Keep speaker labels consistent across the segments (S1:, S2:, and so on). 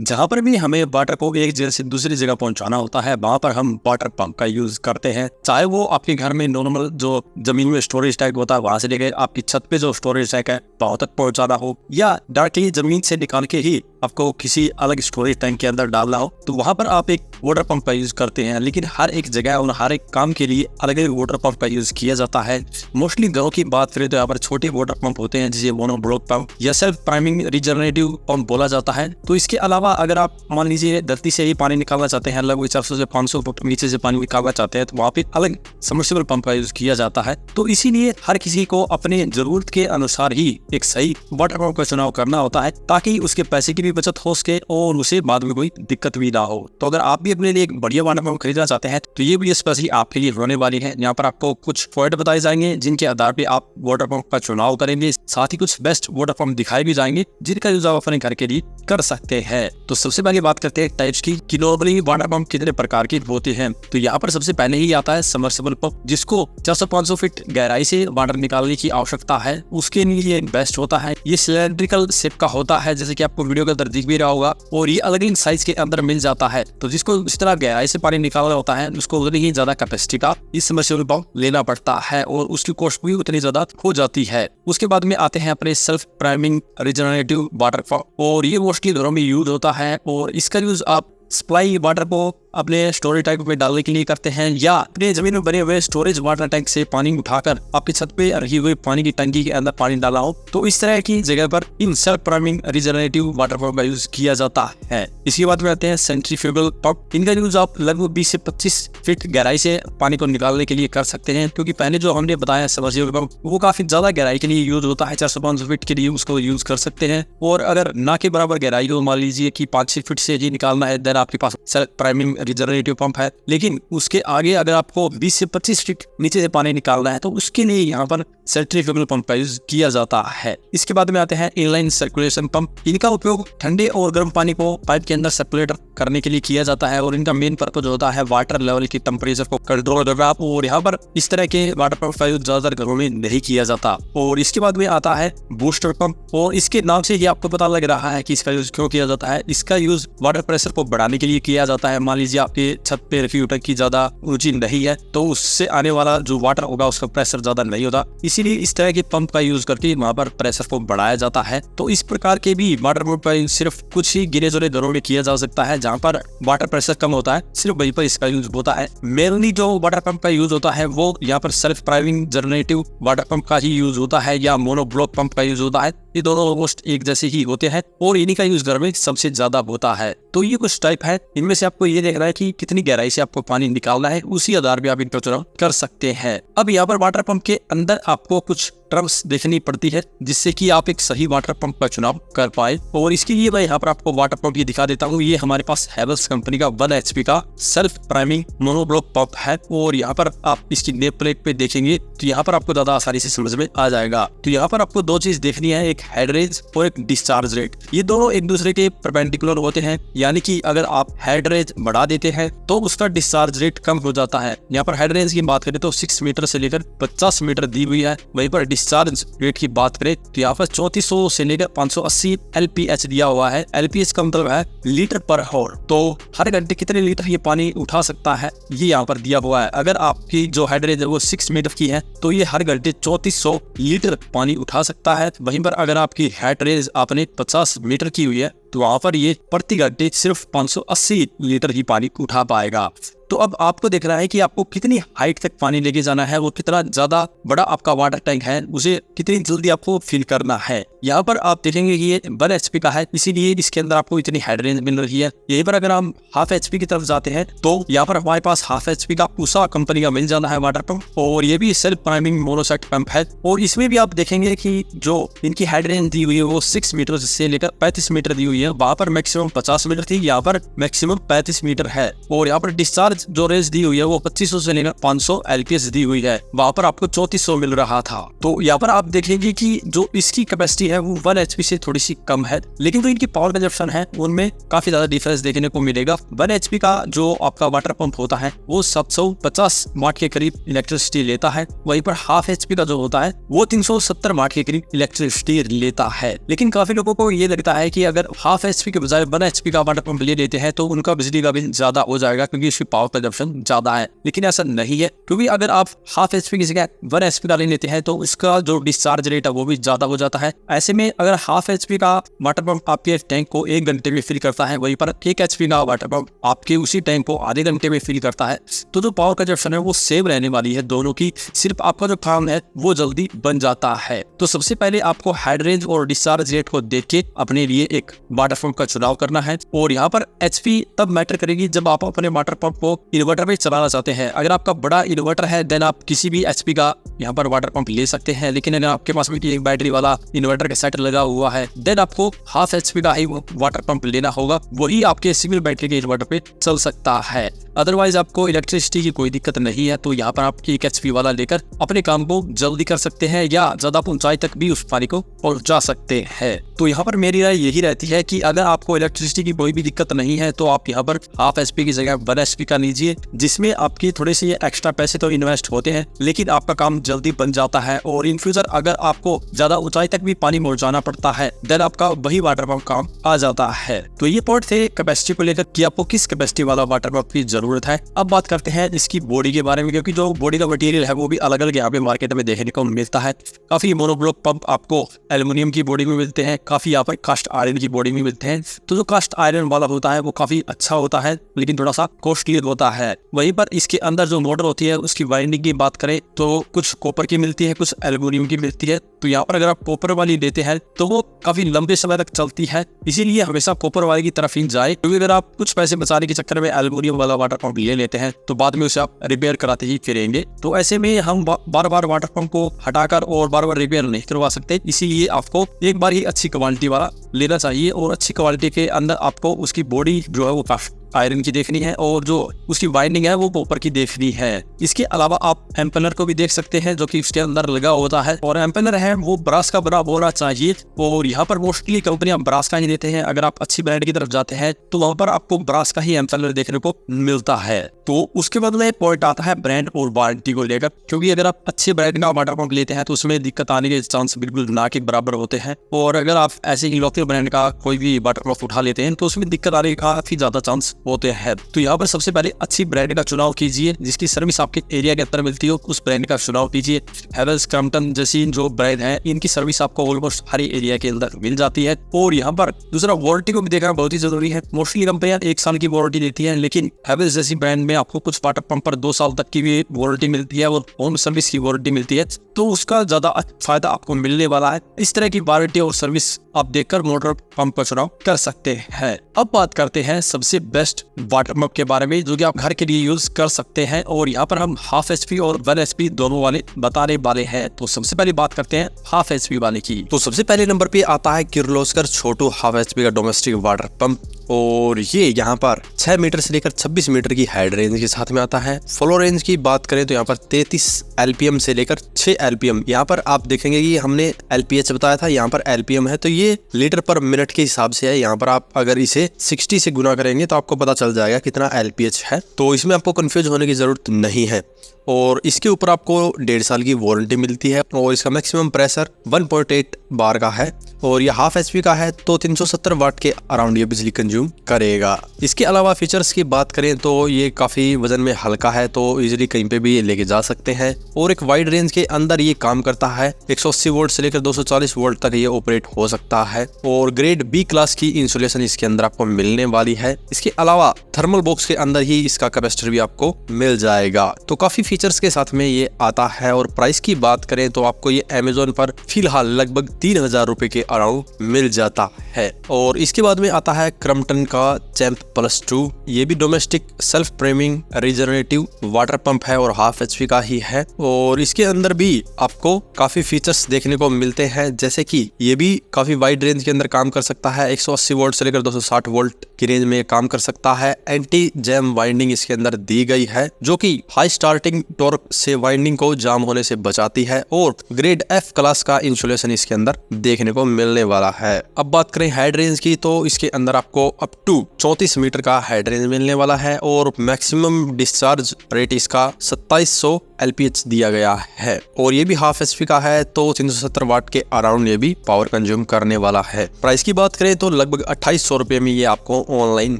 S1: जहाँ पर भी हमें वाटर को एक जगह से दूसरी जगह पहुंचाना होता है, वहाँ पर हम वाटर पंप का यूज करते हैं। चाहे वो आपके घर में नॉर्मल जो जमीन में स्टोरेज टैंक होता है वहां से लेकर आपकी छत पे जो स्टोरेज टैंक है वहां तक पहुंचाना हो, या डायरेक्टली जमीन से निकाल के ही आपको किसी अलग स्टोरेज टैंक के अंदर डालना हो, तो वहां पर आप एक वाटर पंप का यूज करते हैं। लेकिन हर एक जगह और हर एक काम के लिए अलग अलग वाटर पंप का यूज किया जाता है। मोस्टली घरों की बात करें तो यहाँ पर छोटे वाटर पंप होते हैं जिसे मोनोब्लॉक पंप या सेल्फ प्राइमिंग रिजनरेटिव पंप बोला जाता है। तो इसके अलावा अगर आप मान लीजिए धरती से ही पानी निकालना चाहते हैं, लगभग 400 से 500 फुट नीचे से पानी निकालना चाहते हैं, तो वहाँ पे अलग सबमर्सिबल पंप का यूज किया जाता है। तो इसीलिए हर किसी को अपने जरूरत के अनुसार ही एक सही वाटर पंप का चुनाव करना होता है, ताकि उसके पैसे की भी बचत हो सके और उसे बाद में कोई दिक्कत भी ना हो। तो अगर आप भी अपने लिए एक बढ़िया वाटर पंप खरीदना चाहते हैं तो ये वीडियो स्पेशली आपके लिए होने वाली है। यहाँ पर आपको कुछ पॉइंट बताए जाएंगे जिनके आधार पे आप वाटर पंप का चुनाव करेंगे, साथ ही कुछ बेस्ट वाटर पंप दिखाए भी जाएंगे जिनका यूज आप अपने घर के लिए कर सकते हैं। तो सबसे पहले बात करते हैं टाइप्स की कि नॉर्मली वाटर पंप कितने प्रकार के होते हैं। तो यहाँ पर सबसे पहले ही आता है सबमर्सिबल पंप, जिसको 400-500 फीट गहराई से वाटर निकालने की आवश्यकता है। उसके लिए बेस्ट होता है। ये सिलेंड्रिकल शेप का होता है, जैसे कि आपको वीडियो के अंदर दिख भी रहा होगा, और ये अलग अलग साइज के अंदर मिल जाता है। तो जिसको इस तरह गहराई से पानी निकालना होता है उसको उतनी ही ज्यादा कैपेसिटी का इस सबमर्सिबल पंप लेना पड़ता है और उसकी कॉस्ट भी उतनी ज्यादा हो जाती है। उसके बाद में आते हैं अपने self priming regenerative water pump, और ये मोस्टली घरों में यूज होता है। और इसका यूज आप सप्लाई वाटर को अपने स्टोरेज टैंक में डालने के लिए करते हैं, या अपने जमीन में बने हुए स्टोरेज वाटर टैंक से पानी उठाकर आपकी छत पे रखी हुई पानी की टंकी के अंदर पानी डाला हो, तो इस तरह की जगह पर in self priming regenerative water pump का यूज किया जाता है। इसके बाद में आते हैं सेंट्रीफ्यूगल पंप। इनका यूज आप लगभग 20 से 25 फीट गहराई से पानी को निकालने के लिए कर सकते हैं, क्योंकि पहले जो हमने बताया सबमर्सिबल पंप वो काफी ज्यादा गहराई के लिए यूज होता है। 400-500 फीट के लिए उसको यूज कर सकते हैं, और अगर ना के बराबर गहराई हो, मान लीजिए कि 5-6 फीट से ही निकालना है, देन आपके पास सेल्फ प्राइमिंग रिजनरेटिव पंप है। लेकिन उसके आगे अगर आपको 20 से 25 फीट नीचे से पानी निकालना है तो उसके लिए यहाँ पर सेंट्रीफ्यूगल पंप का यूज किया जाता है। इसके बाद में आते हैं इनलाइन सर्कुलेशन पंप। इनका उपयोग ठंडे और गर्म पानी को पाइप के अंदर सर्कुलेट करने के लिए किया जाता है, और इनका मेन पर्पज होता है वाटर लेवल की टेम्परेचर को कंट्रोल करना। और यहाँ पर इस तरह के वाटर पंप का यूज ज्यादातर घरों में नहीं किया जाता। और इसके बाद में आता है बूस्टर पंप, और इसके नाम से ही आपको पता लग रहा है कि इसका यूज क्यों किया जाता है। इसका यूज वाटर प्रेशर को बढ़ाने के लिए किया जाता है। मान लीजिए आपके छत पे रखी टंकी ज्यादा ऊंची नहीं है, तो उससे आने वाला जो वाटर होगा उसका प्रेशर ज्यादा नहीं होता, इसीलिए इस तरह के पंप का यूज करके वहां पर प्रेशर को बढ़ाया जाता है। तो इस प्रकार के भी वाटर पंप का सिर्फ कुछ ही गिने चुने घरों में किया जा सकता है, जहाँ पर वाटर प्रेशर कम होता है, सिर्फ वहीं पर इसका यूज होता है। मेनली जो वाटर पंप का यूज होता है वो यहाँ पर self priming generative water pump का ही यूज होता है, या मोनोब्लॉक पंप का यूज होता है। ये दोनों ऑलमोस्ट एक जैसे ही होते हैं और इन्हीं का यूज घर में सबसे ज्यादा होता है। तो ये कुछ टाइप है, इनमें से आपको ये देखना है कि कितनी गहराई से आपको पानी निकालना है, उसी आधार पे आप इनका चुनाव कर सकते हैं। अब यहाँ पर वाटर पंप के अंदर आपको कुछ टर्म्स देखनी पड़ती है जिससे कि आप एक सही वाटर पंप का चुनाव कर पाए, और इसके लिए मैं यहाँ पर आपको वाटर पंप ये दिखा देता हूँ। ये हमारे पास हैवेल्स कंपनी का 1 HP का सेल्फ प्राइमिंग मोनोब्लॉक पंप है, और यहाँ पर आप इसकी नेम प्लेट पे देखेंगे तो यहाँ पर आपको ज्यादा आसानी से समझ में आ जाएगा। तो यहाँ पर आपको दो चीज देखनी है, एक हेड रेंज और एक डिस्चार्ज रेट। ये दोनों एक दूसरे के परपेंडिकुलर होते हैं, यानी कि अगर आप हेड रेंज बढ़ा देते हैं तो उसका डिस्चार्ज रेट कम हो जाता है। यहाँ पर हेड रेंज की बात करें तो 6 मीटर से लेकर 50 मीटर दी हुई है, वहीं पर डिस्चार्ज रेट की बात करें तो यहाँ पर 3400 से लेकर 580 LPH दिया हुआ है। LPH का मतलब है लीटर पर आवर, तो हर घंटे कितने लीटर ये पानी उठा सकता है ये यहाँ पर दिया हुआ है। अगर आपकी जो हेड रेंज है वो 6 मीटर की है तो ये हर घंटे 3400 लीटर पानी उठा सकता है। वहीं पर अगर आपकी हेड रेंज आपने 50 मीटर की हुई है तो वहां पर ये प्रति घंटे सिर्फ 580 लीटर ही पानी उठा पाएगा। तो अब आपको देखना है कि आपको कितनी हाइट तक पानी लेके जाना है, वो कितना ज्यादा बड़ा आपका वाटर टैंक है, उसे कितनी जल्दी आपको फिल करना है। यहाँ पर आप देखेंगे कि ये 1 HP का है, इसीलिए इसके अंदर आपको इतनी हेड रेंज मिल रही है। यहीं पर अगर हम हाफ HP की तरफ जाते हैं तो यहाँ पर हमारे पास हाफ HP का उषा कंपनी का मिल जाना है वाटर पंप, और ये भी सेल्फ प्राइमिंग मोनोसेट पंप है। और इसमें भी आप देखेंगे कि जो इनकी हेड रेंज दी हुई है वो 6 मीटर से लेकर 35 मीटर दी हुई है। वहां पर मैक्सिमम 50 मीटर थी, यहाँ पर मैक्सिमम 35 मीटर है। और यहाँ पर डिस्चार्ज जो रेंज दी हुई है वो 2500 से लेकर 500 LPH दी हुई है, वहां पर आपको 3400 मिल रहा था। तो यहाँ पर आप देखेंगे कि जो इसकी कैपेसिटी है वो 1 HP से थोड़ी सी कम है, लेकिन जो इनकी पावर कंजप्शन है उनमें काफी ज्यादा डिफरेंस देखने को मिलेगा। 1 HP का जो आपका वाटर पंप होता है वो 750 वाट के करीब इलेक्ट्रिसिटी लेता है, वहीं पर हाफ HP का जो होता है वो 370 वाट के करीब इलेक्ट्रिसिटी लेता है। लेकिन काफी लोगों को ये लगता है कि अगर हाफ HP के बजाय 1 HP का वाटर पंप ले लेते हैं तो उनका बिजली का बिल ज्यादा हो जाएगा क्योंकि इसकी पावर कंजप्शन ज्यादा है, लेकिन ऐसा नहीं है, क्योंकि अगर आप हाफ HP की जगह 1 HP का ले लेते हैं तो इसका जो डिस्चार्ज रेट है वो भी ज्यादा हो जाता है। ऐसे में अगर हाफ HP का वाटर पंप आपके टैंक को 1 घंटे में फिल करता है, वहीं पर 1 HP का वाटर पंप आपके उसी टैंक को आधे घंटे में फिल करता है, तो जो पावर कंजप्शन है वो सेम रहने वाली है दोनों की, सिर्फ आपका जो काम है वो जल्दी बन जाता है। तो सबसे पहले आपको हेड रेंज और डिस्चार्ज रेट को देख के अपने लिए एक वाटर पंप का चुनाव करना है। और यहाँ पर HP तब मैटर करेगी जब आप अपने वाटर पंप को इन्वर्टर पे चलाना चाहते हैं। अगर आपका बड़ा इन्वर्टर है देन आप किसी भी HP का यहाँ पर वाटर पंप ले सकते हैं, लेकिन अगर आपके पास भी एक बैटरी वाला इन्वर्टर का सेट लगा हुआ है देन आपको हाफ HP का ही वाटर पंप लेना होगा, वही आपके सिंगल बैटरी के इन्वर्टर पे चल सकता है। अदरवाइज आपको इलेक्ट्रिसिटी की कोई दिक्कत नहीं है, तो यहाँ पर आप 1 HP वाला लेकर अपने काम को जल्दी कर सकते हैं या ज्यादा ऊंचाई तक भी उस पानी को पहुंचा सकते हैं। तो यहाँ पर मेरी राय यही रहती है कि अगर आपको इलेक्ट्रिसिटी की कोई भी दिक्कत नहीं है तो आप यहाँ पर हाफ HP की जगह 1 HP का लीजिए, जिसमें आपकी थोड़े से एक्स्ट्रा पैसे तो इन्वेस्ट होते हैं लेकिन आपका काम जल्दी बन जाता है। और इन फ्यूचर अगर आपको ज्यादा ऊंचाई तक भी पानी पहुंचाना पड़ता है देन आपका वही वाटर पंप काम आ जाता है। तो ये पॉइंट थे कैपेसिटी को लेकर कि आपको किस कैपेसिटी वाला वाटर पंप की जरूरत है। अब बात करते हैं इसकी बॉडी के बारे में, क्योंकि जो बॉडी का मटेरियल है वो भी अलग अलग यहाँ पे मार्केट में देखने को मिलता है। काफी मोनोब्लॉक पंप आपको एल्युमिनियम की बॉडी में मिलते हैं, काफी यहाँ पर कास्ट आयरन की बॉडी में मिलते हैं। तो जो कास्ट आयरन वाला होता है वो काफी अच्छा होता है लेकिन थोड़ा सा कॉस्टली होता है। वहीं पर इसके अंदर जो मोटर होती है उसकी वाइंडिंग की बात करें तो कुछ कॉपर की मिलती है, कुछ एल्युमिनियम की मिलती है। तो यहाँ पर अगर आप कॉपर वाली लेते हैं तो वो काफी लंबे समय तक चलती है, इसीलिए हमेशा कॉपर वाले की तरफ ही जाए, क्योंकि अगर आप कुछ पैसे बचाने के चक्कर में एल्युमिनियम वाला वाटर पंप ले लेते हैं तो बाद में उसे आप रिपेयर कराते ही फिरेंगे। तो ऐसे में हम बार बार वाटर पंप को हटाकर और बार बार रिपेयर नहीं करवा सकते, इसीलिए आपको एक बार ही अच्छी क्वालिटी वाला लेना चाहिए। और अच्छी क्वालिटी के अंदर आपको उसकी बॉडी जो है वो काफी आयरन की देखनी है और जो उसकी वाइंडिंग है वो कॉपर की देखनी है। इसके अलावा आप एम्पेनर को भी देख सकते हैं जो कि इसके अंदर लगा होता है, और एम्पेनर है वो ब्रास का बना होना चाहिए। और यहाँ पर मोस्टली कंपनियां ब्रास का ही देते हैं। अगर आप अच्छी ब्रांड की तरफ जाते हैं तो वहां पर आपको ब्रास का ही एम्पेनर देखने को मिलता है। तो उसके बाद में पॉइंट आता है ब्रांड और वारंटी को लेकर, क्योंकि अगर आप अच्छे ब्रांड का वाटर पंप लेते हैं तो उसमें दिक्कत आने के चांस बिल्कुल ना के बराबर होते हैं। और अगर आप ऐसे ही लोकल ब्रांड का कोई भी वाटर पंप उठा लेते हैं तो उसमें दिक्कत आने का काफी ज्यादा चांस होते हैं। तो यहाँ पर सबसे पहले अच्छी ब्रांड का चुनाव कीजिए, जिसकी सर्विस आपके एरिया के अंदर मिलती हो उस ब्रांड का चुनाव कीजिए। हैवेल्स, क्रम्पटन जैसी जो ब्रांड है इनकी सर्विस आपको ऑलमोस्ट हर एरिया के अंदर मिल जाती है। और यहाँ पर दूसरा वारंटी को भी देखना बहुत ही जरूरी है। मोस्टली कंपनियां 1 साल की वारंटी देती है, लेकिन हैवेल्स जैसी ब्रांड में आपको कुछ वाटर पंप पर 2 साल तक की भी वारंटी मिलती है और होम सर्विस की वारंटी मिलती है, तो उसका ज्यादा फायदा आपको मिलने वाला है। इस तरह की वारंटी और सर्विस आप देखकर मोटर पंप का चुनाव कर सकते हैं। अब बात करते हैं सबसे बेस्ट वाटर पंप के बारे में जो कि आप घर के लिए यूज कर सकते हैं, और यहाँ पर हम हाफ HP और 1 HP दोनों वाले बताने वाले हैं। तो सबसे पहले बात करते हैं हाफ HP वाले की। तो सबसे पहले नंबर पे आता है किर्लोस्कर छोटू हाफ HP का डोमेस्टिक वाटर पंप, और ये यहाँ पर 6 मीटर से लेकर 26 मीटर की हेड रेंज के साथ में आता है। फ्लो रेंज की बात करें तो यहाँ पर 33 LPM से लेकर 6 LPM। यहाँ पर आप देखेंगे कि हमने LPH बताया था, यहाँ पर LPM है, तो ये लीटर पर मिनट के हिसाब से है। यहाँ पर आप अगर इसे 60 से गुना करेंगे तो आपको पता चल जाएगा कितना LPH है, तो इसमें आपको कंफ्यूज होने की जरूरत नहीं है। और इसके ऊपर आपको 1.5 साल की वारंटी मिलती है, और इसका मैक्सिमम प्रेशर 1.8 बार का है, और ये हाफ HP का है तो 370 वाट के अराउंड ये बिजली कंज्यूम करेगा। इसके अलावा फीचर्स की बात करें तो ये काफी वजन में हल्का है, तो इजीली कहीं पे भी लेके जा सकते हैं, और एक वाइड रेंज के अंदर ये काम करता है। 180 वोल्ट से लेकर 240 वोल्ट तक ये ऑपरेट हो सकता है, और ग्रेड B क्लास की इंसुलेशन इसके अंदर आपको मिलने वाली है। इसके अलावा थर्मल बॉक्स के अंदर ही इसका कैपेसिटर भी आपको मिल जाएगा। तो काफी फीचर्स के साथ में ये आता है। और प्राइस की बात करें तो आपको ये अमेज़न पर फिलहाल लगभग 3000 रुपए के अराउंड मिल जाता है। और इसके बाद में आता है क्रम्पटन का चैंप प्लस 2। ये भी domestic self priming regenerative water pump है और हाफ HP का ही है, और इसके अंदर भी आपको काफी फीचर्स देखने को मिलते हैं, जैसे कि ये भी काफी वाइड रेंज के अंदर काम कर सकता है। 180 वोल्ट से लेकर 260 वोल्ट की रेंज में काम कर सकता है। एंटी जैम वाइंडिंग इसके अंदर दी गई है, जो कि हाई स्टार्टिंग कूलिंग टॉर्क से वाइंडिंग को जाम होने से बचाती है और ग्रेड F क्लास का इंसुलेशन इसके अंदर देखने को मिलने वाला है। अब बात करें हेड रेंज की, तो इसके अंदर आपको अप टू 34 मीटर का हेड रेंज मिलने वाला है और मैक्सिमम डिस्चार्ज रेट इसका 2700 LPH दिया गया है और ये भी हाफ HP का है, तो 370 वाट के अराउंड ये भी पावर कंज्यूम करने वाला है। प्राइस की बात करें तो लगभग 2800 रुपए में ये आपको ऑनलाइन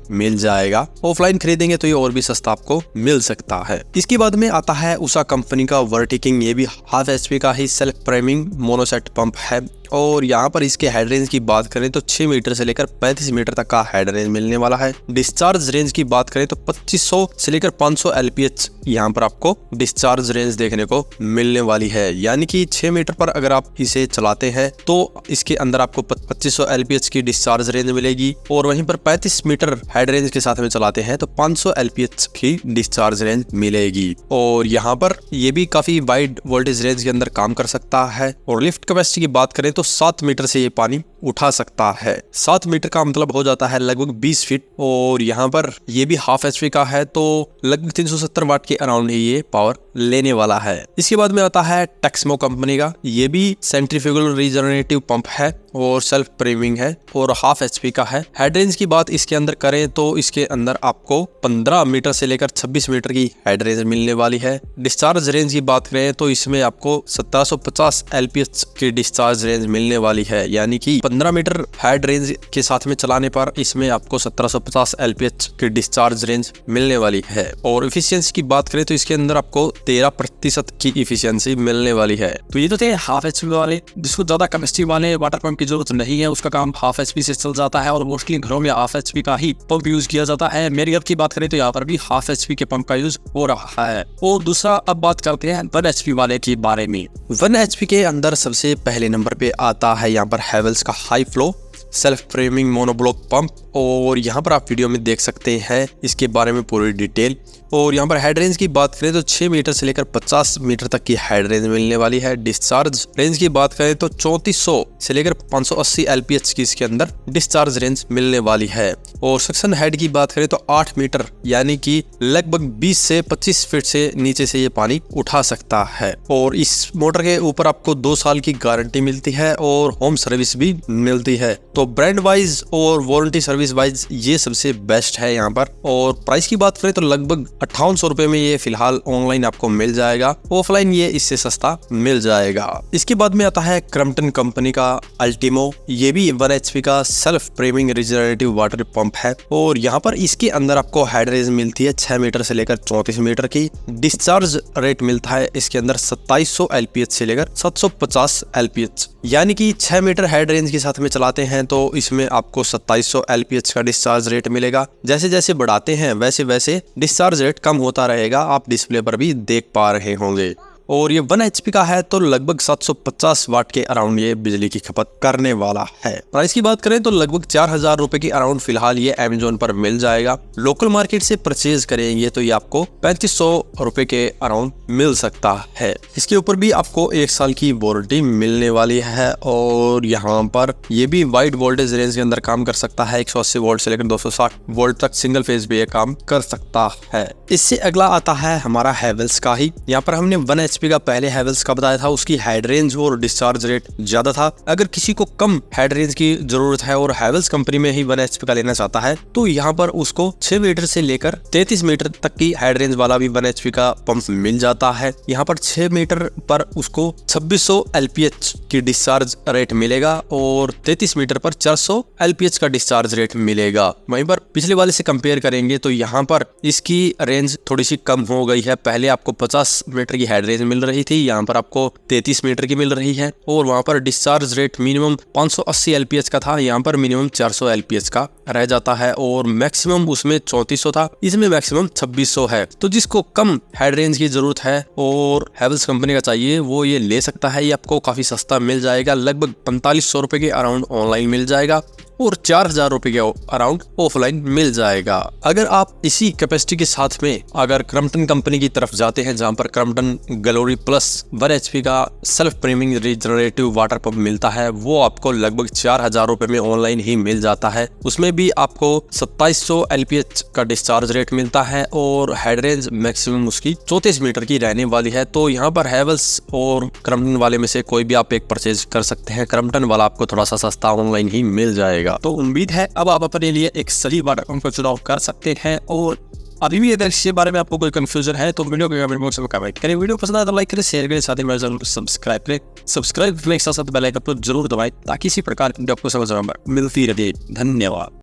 S1: मिल जाएगा। ऑफलाइन खरीदेंगे तो ये और भी सस्ता आपको मिल सकता है। इसके बाद में आता है उषा कंपनी का वर्टिकिंग, ये भी हाफ HP का ही सेल्फ प्राइमिंग मोनोसेट पंप है और यहाँ पर इसके हेड रेंज की बात करें तो 6 मीटर से लेकर 35 मीटर तक का हेड रेंज मिलने वाला है। डिस्चार्ज रेंज की बात करें तो 2500 से लेकर 500 LPH यहाँ पर आपको डिस्चार्ज रेंज देखने को मिलने वाली है, यानी कि 6 मीटर पर अगर आप इसे चलाते हैं तो इसके अंदर आपको 2500 LPH की डिस्चार्ज रेंज मिलेगी और वहीं पर 35 मीटर हेड रेंज के साथ में चलाते हैं तो 500 LPH की डिस्चार्ज रेंज मिलेगी। और यहाँ पर ये भी काफी वाइड वोल्टेज रेंज के अंदर काम कर सकता है और लिफ्ट कैपेसिटी की बात करें तो 7 मीटर से ये पानी उठा सकता है। 7 मीटर का मतलब हो जाता है लगभग 20 फीट और यहाँ पर ये भी हाफ HP का है, तो लगभग 370 वाट के अराउंड ही ये पावर लेने वाला है। इसके बाद में आता है टेक्समो कंपनी का, ये भी सेंट्रीफ्यूगल रीजनरेटिव पंप है और सेल्फ प्राइमिंग है और हाफ HP का है। हेड रेंज की बात इसके अंदर करें तो इसके अंदर आपको 15 मीटर से लेकर 26 मीटर की हेड रेंज मिलने वाली है। डिस्चार्ज रेंज की बात करें तो इसमें आपको 1750 LPH की डिस्चार्ज रेंज मिलने वाली है, यानी कि 15 मीटर हेड रेंज के साथ में चलाने पर इसमें आपको 1750 LPH की डिस्चार्ज रेंज मिलने वाली है। और इफिशियंसी की बात करें तो इसके अंदर आपको 13% की इफिशियंसी मिलने वाली है। तो ये तो थे हाफ HP वाले, जिसको ज्यादा कैपेसिटी वाले वाटर पंप की जरूरत नहीं है, उसका काम हाफ HP से चल जाता है और मोस्टली घरों में हाफ HP का ही पंप यूज किया जाता है। मेरी अब की बात करें तो यहाँ पर भी हाफ HP के पंप का यूज हो रहा है। और दूसरा अब बात करते हैं 1 HP वाले के बारे में। 1 HP के अंदर सबसे पहले नंबर पे आता है यहाँ पर हैवेल्स का high flow self framing monoblock pump और यहाँ पर आप वीडियो में देख सकते हैं इसके बारे में पूरी डिटेल। और यहाँ पर हेड रेंज की बात करें तो 6 मीटर से लेकर 50 मीटर तक की हेड रेंज मिलने वाली है। डिस्चार्ज रेंज की बात करें तो 3400 से लेकर 580 LPH की इसके अंदर डिस्चार्ज रेंज मिलने वाली है। और सक्शन हेड की बात करें तो 8 मीटर यानी कि लगभग 20 से 25 फीट से नीचे से ये पानी उठा सकता है। और इस मोटर के ऊपर आपको 2 साल की गारंटी मिलती है और होम सर्विस भी मिलती है। तो ब्रांड वाइज और वारंटी सर्विस वाइज ये सबसे बेस्ट है यहाँ पर। और प्राइस की बात करें तो लगभग 5800 रुपए में ये फिलहाल ऑनलाइन आपको मिल जाएगा, ऑफलाइन ये इससे सस्ता मिल जाएगा। इसके बाद में आता है क्रम्पटन कंपनी का अल्टीमो, ये भी 1 HP का self priming regenerative water pump है और यहाँ पर इसके अंदर आपको हेड रेंज मिलती है 6 मीटर से लेकर 34 मीटर की। डिस्चार्ज रेट मिलता है इसके अंदर 2700 LPH से लेकर 750 LPH, यानी कि 6 मीटर हेड रेंज के साथ में चलाते हैं तो इसमें आपको 2700 LPH का डिस्चार्ज रेट मिलेगा। जैसे जैसे बढ़ाते हैं वैसे वैसे डिस्चार्ज रेट कम होता रहेगा, आप डिस्प्ले पर भी देख पा रहे होंगे। और ये 1 HP का है तो लगभग 750 वाट के अराउंड ये बिजली की खपत करने वाला है। प्राइस की बात करें तो लगभग 4000 रुपए के अराउंड फिलहाल ये Amazon पर मिल जाएगा। लोकल मार्केट से परचेज करेंगे तो ये आपको 3500 रुपए के अराउंड मिल सकता है। इसके ऊपर भी आपको 1 साल की वारंटी मिलने वाली है और यहाँ पर ये भी वाइड वोल्टेज रेंज के अंदर काम कर सकता है। 180 वोल्ट से लेकर 260 वोल्ट तक सिंगल फेज भी ये काम कर सकता है। इससे अगला आता है हमारा हैवेल्स का ही। यहाँ पर हमने 1 HP का पहले हैवेल्स का बताया था, उसकी हेड रेंज और डिस्चार्ज रेट ज्यादा था। अगर किसी को कम हेड रेंज की जरूरत है और हैवेल्स कंपनी में ही 1 HP का लेना चाहता है तो यहाँ पर उसको 6 मीटर से लेकर 33 मीटर तक की हेड रेंज वाला भी 1 HP का पंप मिल जाता है। यहाँ पर 6 मीटर पर उसको 2600 LPH की डिस्चार्ज रेट मिलेगा और 33 मीटर पर 400 LPH का डिस्चार्ज रेट मिलेगा। वहीं पर पिछले वाले से कंपेयर करेंगे तो यहाँ पर इसकी रेंज थोड़ी सी कम हो गई है। पहले आपको 50 मीटर की हेड रेंज मिल रही थी, यहाँ पर आपको 33 मीटर की मिल रही है और वहाँ पर डिस्चार्ज रेट मिनिमम 580 LPH का था, यहाँ पर मिनिमम 400 LPH का रह जाता है और मैक्सिमम उसमें 3400 था, इसमें मैक्सिमम 2600 है। तो जिसको कम हेड रेंज की जरूरत है और हैवेल्स कंपनी का चाहिए वो ये ले सकता है। ये आपको काफी सस्ता मिल जाएगा, लगभग 4500 रुपए के अराउंड ऑनलाइन मिल जाएगा। और 4,000 रुपए के अराउंड ऑफलाइन मिल जाएगा। अगर आप इसी कैपेसिटी के साथ में अगर क्रम्पटन कंपनी की तरफ जाते हैं, जहां पर क्रम्पटन ग्लोरी प्लस 1 HP का सेल्फ प्रीमिंग रीजनरेटिव वाटर पंप मिलता है, वो आपको लगभग 4,000 रुपए में ऑनलाइन ही मिल जाता है। उसमें भी आपको 2700 LPH का डिस्चार्ज रेट मिलता है और हेड रेंज मैक्सिमम उसकी 34 मीटर की रहने वाली है। तो यहाँ पर हैवेल्स और क्रम्पटन वाले में से कोई भी आप एक परचेज कर सकते हैं। क्रम्पटन वाला आपको थोड़ा सा सस्ता ऑनलाइन ही मिल जाएगा। तो उम्मीद है अब आप अपने लिए एक सही वाटर पंप का चुनाव कर सकते हैं। और अभी भी अगर इसके बारे में आपको कोई कंफ्यूजन है तो वीडियो के कमेंट बॉक्स में कमेंट करें। वीडियो पसंद आए तो लाइक करें, शेयर करें, साथ ही मेरे चैनल को सब्सक्राइब करें। सब्सक्राइब करने के साथ साथ बेल आइकन को जरूर दबाएं ताकि इसी प्रकार की आपको समझ मिलती रहे। धन्यवाद।